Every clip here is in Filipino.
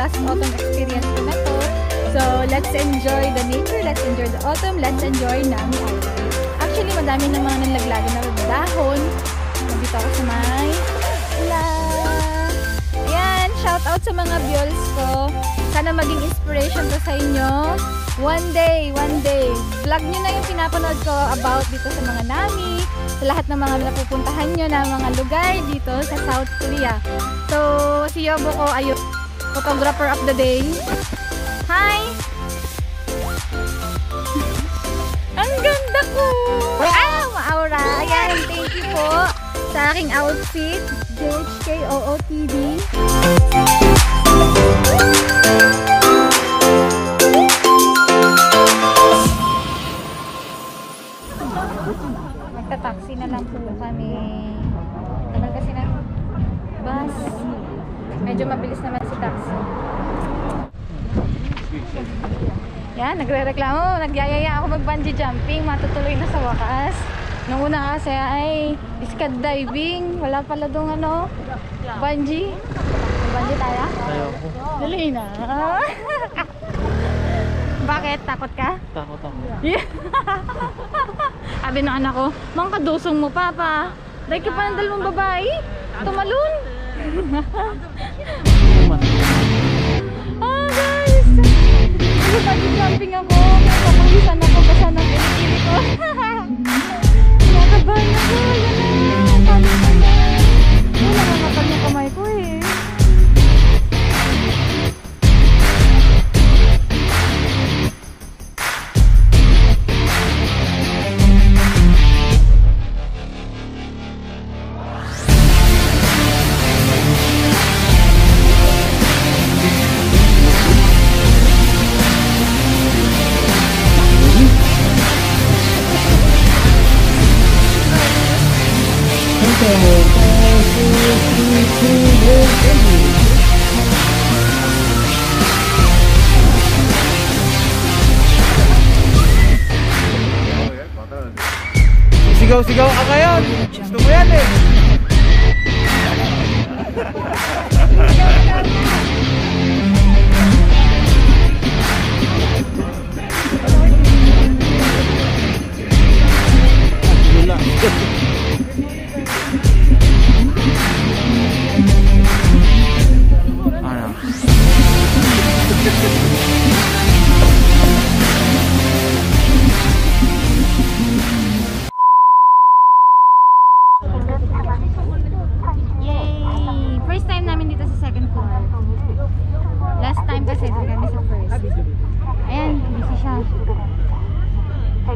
Last autumn experience ko na to. So, let's enjoy the nature, let's enjoy the autumn, let's enjoy Nami Island. Actually, madami ng mga nalaglagan na dahon. Nandito ako sa may ula. Ayan, shout out sa mga viols ko. Sana maging inspiration to sa inyo. One day, vlog nyo na yung pinapanood ko about dito sa mga Nami, sa lahat ng mga napupuntahan nyo na mga lugar dito sa South Korea. So, si Yobo ko ayun. Photographer of the day. Hi! Ang ganda ko! Ah, ma-aura! Ayan, thank you po sa aking outfit. JHKOOTV. Magta-taxi na lang po kami. Tagal kasi ng bus. Medyo mabilis naman si taxi. Yan, nagre-reklamo. Nagyayaya ako mag-bungee jumping. Matutuloy na sa wakas. Nung una kasi ay skydiving. Wala pala doon ano, bungee. Bungee tayo? Tayo po. Dali na. Bakit? Takot ka? Takot ako. Sabi ng anak ko, mang kadusong mo papa. Dahil ka pa ng dalawang babae. Tumalun. Guys, nag-jumping ako, nagpapawisan ako kasi nag-iili ko. Nakabahan ako, yan na, sabi ko na. Wala nga natal yung kamay ko eh. Sigaw-sigaw ka ngayon. Gusto mo yan eh.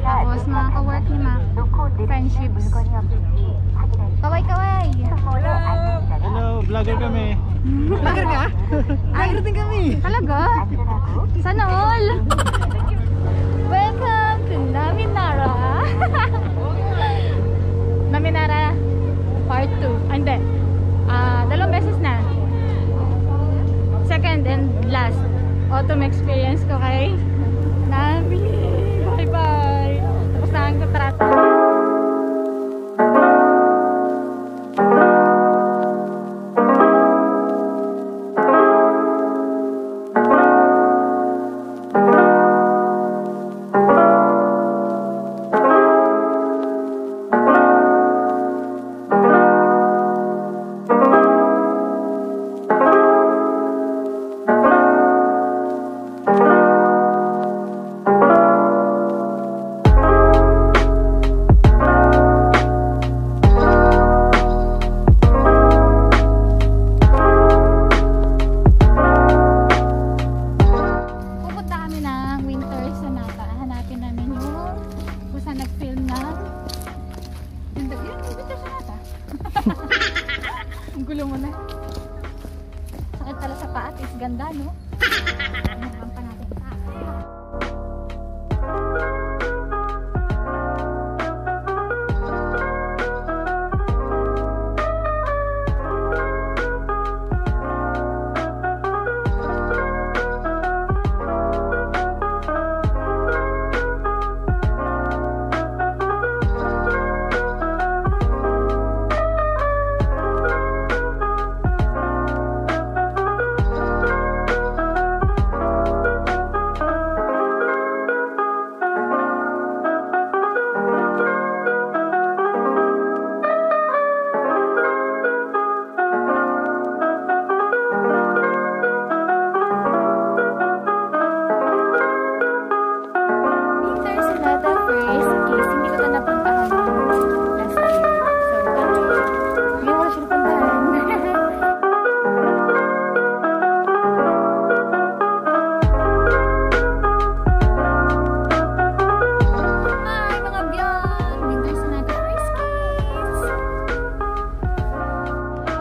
Tapos mga ka-work ni Mac, friendships. Kaway-kaway! Hello, vlogger kami. Vlogger ka? Vlogger din kami. Talaga? Sana all! Welcome to Naminara! Naminara Part 2. Hindi. 2 beses na. third and last autumn experience ko kay Nami. Bye-bye! Tapos na ang kontrata. Ang gulo mo na. Sakit pala sa paa. Is ganda, no? Nagpang pa natin sa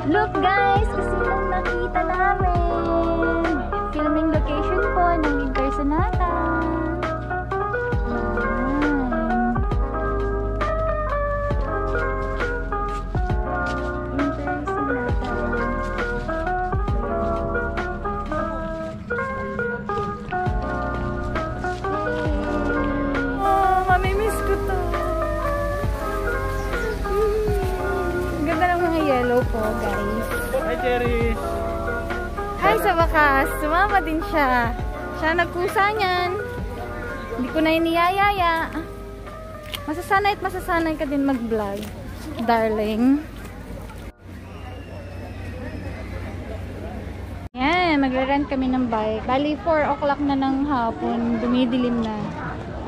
look guys, kasi nung nakita namin filming location po ng Winter Sonata. Winter Sonata. Oh, mamimiss ko to. Ganda ng mga yellow po, guys. Hi, Cherry! Hi, sa wakas. Sumama din siya. Siya nagkusa niyan. Hindi ko na iniyayaya. Masasanay at masasanay ka din mag-vlog, darling. Yan, magre-rent kami ng bike. Bali, 4 o'clock na ng hapon. Dumidilim na.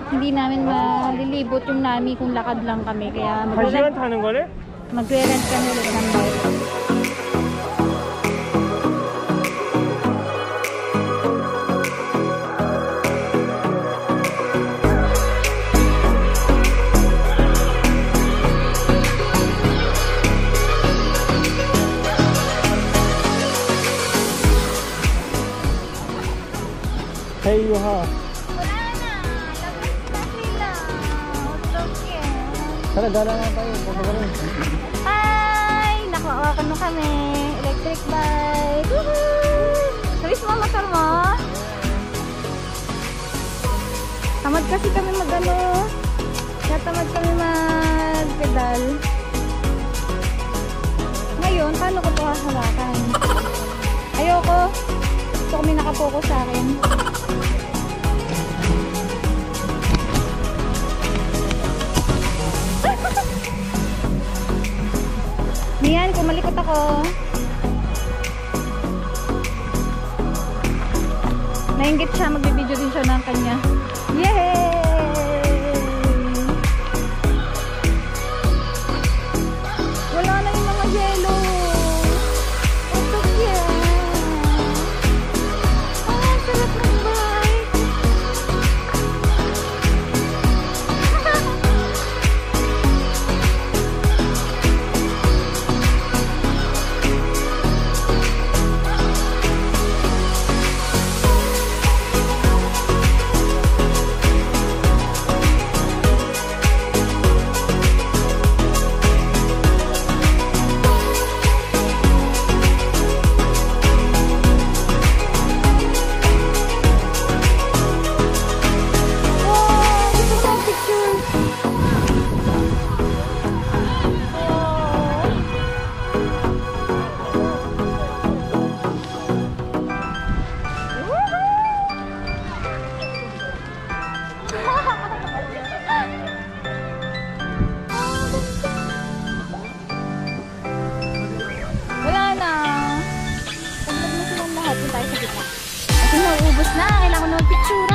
Hindi namin malilibot yung Nami kung lakad lang kami. Kaya magre-rent kami ulit ng bike. Hey, Yuha! Wala na! Labas na sila! So cute! Tara, gala na tayo. Hi! Nakawakan mo kami. Electric bike. Woohoo! Sabi mo motor mo? Tamad kasi kami mag-ano. Kaya tamad kami mag-pedal. Ngayon, paano ko ito hahawakan? Ayoko. Gusto kami nakapokus sa akin. Niyan, kung malikot ako. Nainggit siya, magbibideo din siya ng kanya. Yay! Wala na yung mga yellow. Oh, so cute. Oh, sarap ng bike. na. Kailangan ko ng picturean.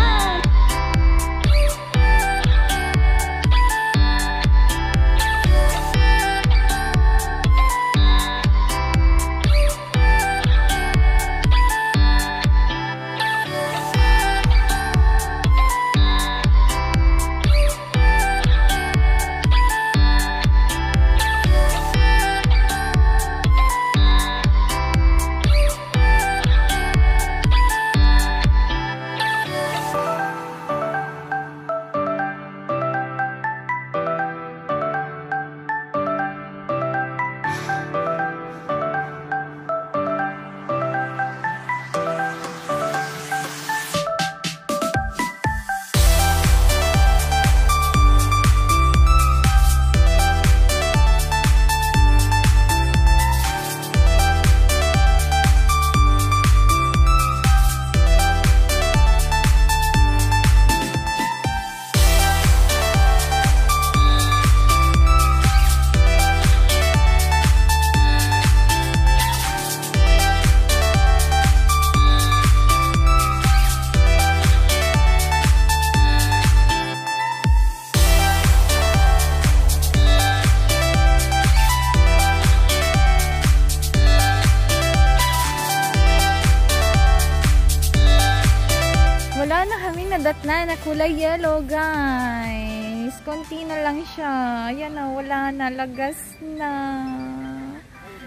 Wala na kaming nadatnan na kulay yellow, guys. Konti na lang siya. Ayan na, wala na. Lagas na.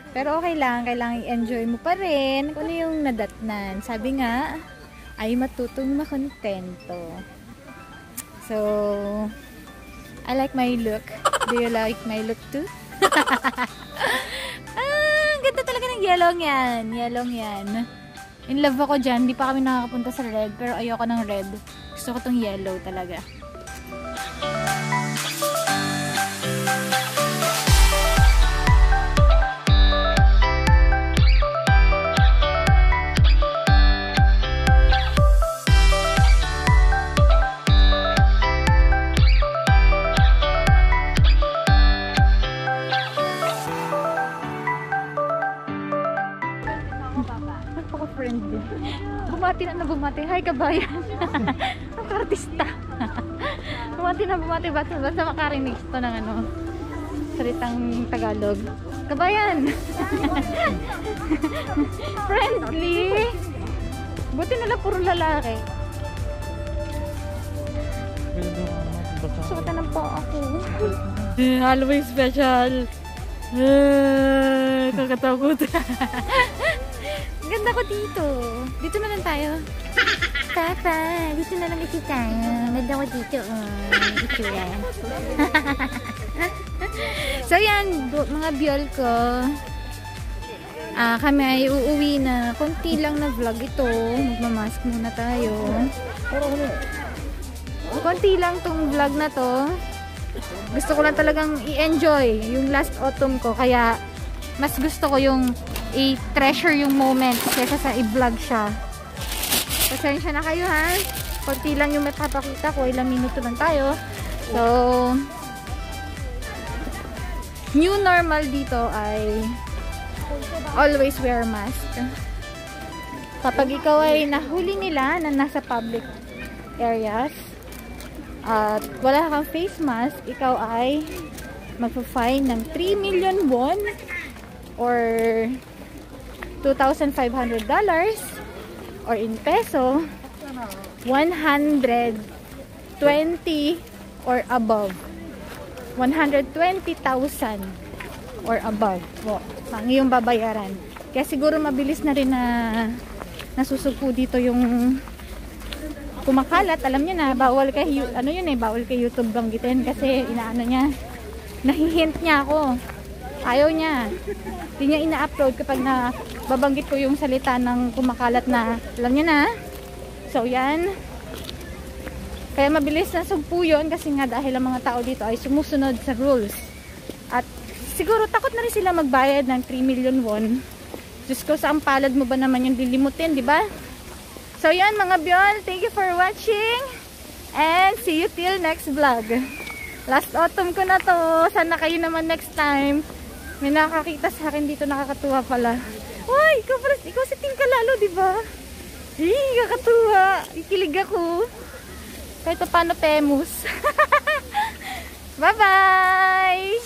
Pero okay lang. Kailangan i-enjoy mo pa rin kung ano yung nadatnan. Sabi nga, ay matutong makontento. So, I like my look. Do you like my look too? Ganda talaga ng yellow yan. Yellow yan. In love ako dyan. Hindi pa kami nakakapunta sa red. Pero ayoko ng red. Gusto ko tong yellow talaga. Friendly. Bumati na bumati. Hi, kabayan. Ang artista. Bumati na bumati. Basta makarinig ito ng ano, salitang Tagalog. Kabayan. Friendly. Buti nila puro lalaki. Suotan na po ako. Halloween special. Kakatakot. Ganda ko dito. Dito na lang tayo. Papa, dito na lang ito tayo. Ganda ko dito. Ito yan. So yan, mga biol ko. Kami ay uuwi na. Konti lang na vlog ito. Magmamask muna tayo. Konti lang tong vlog na to. Gusto ko lang talagang i-enjoy yung last autumn ko. Kaya mas gusto ko yung i-treasure yung moment kaysa sa i-vlog siya. Pasensya na kayo, ha? Konti lang yung may papakita ko. Ilang minuto lang tayo. So, new normal dito ay always wear mask. Kapag ikaw ay nahuli nila na nasa public areas at wala kang face mask, ikaw ay magpa-fine ng 3 million won or $2,500 or in peso 120 or above 120,000 or above ang iyong babayaran. Kaya siguro mabilis na rin na nasusugpo dito yung kumakalat. Alam niyo na, bawal kay bawal kay YouTube banggitin kasi inaano niya, nahihint niya ako. Ayaw niya. Hindi niya ina-upload kapag na babanggit ko yung salita ng kumakalat na, alam niya na. So yan. Kaya mabilis na sugpo yun kasi nga dahil ang mga tao dito ay sumusunod sa rules. At siguro takot na rin sila magbayad ng 3 million won. Diyos ko, saan palad mo ba naman yung dilimutin, di ba? So yan mga biol, thank you for watching. And see you till next vlog. Last autumn ko na to. Sana kayo naman next time. May nakakita sa akin dito, nakakatuwa pala. Uy, ikaw si Ting Kalalo, di ba? Kakatuwa. Ikilig ako. Kahit pa paano famous. Bye-bye!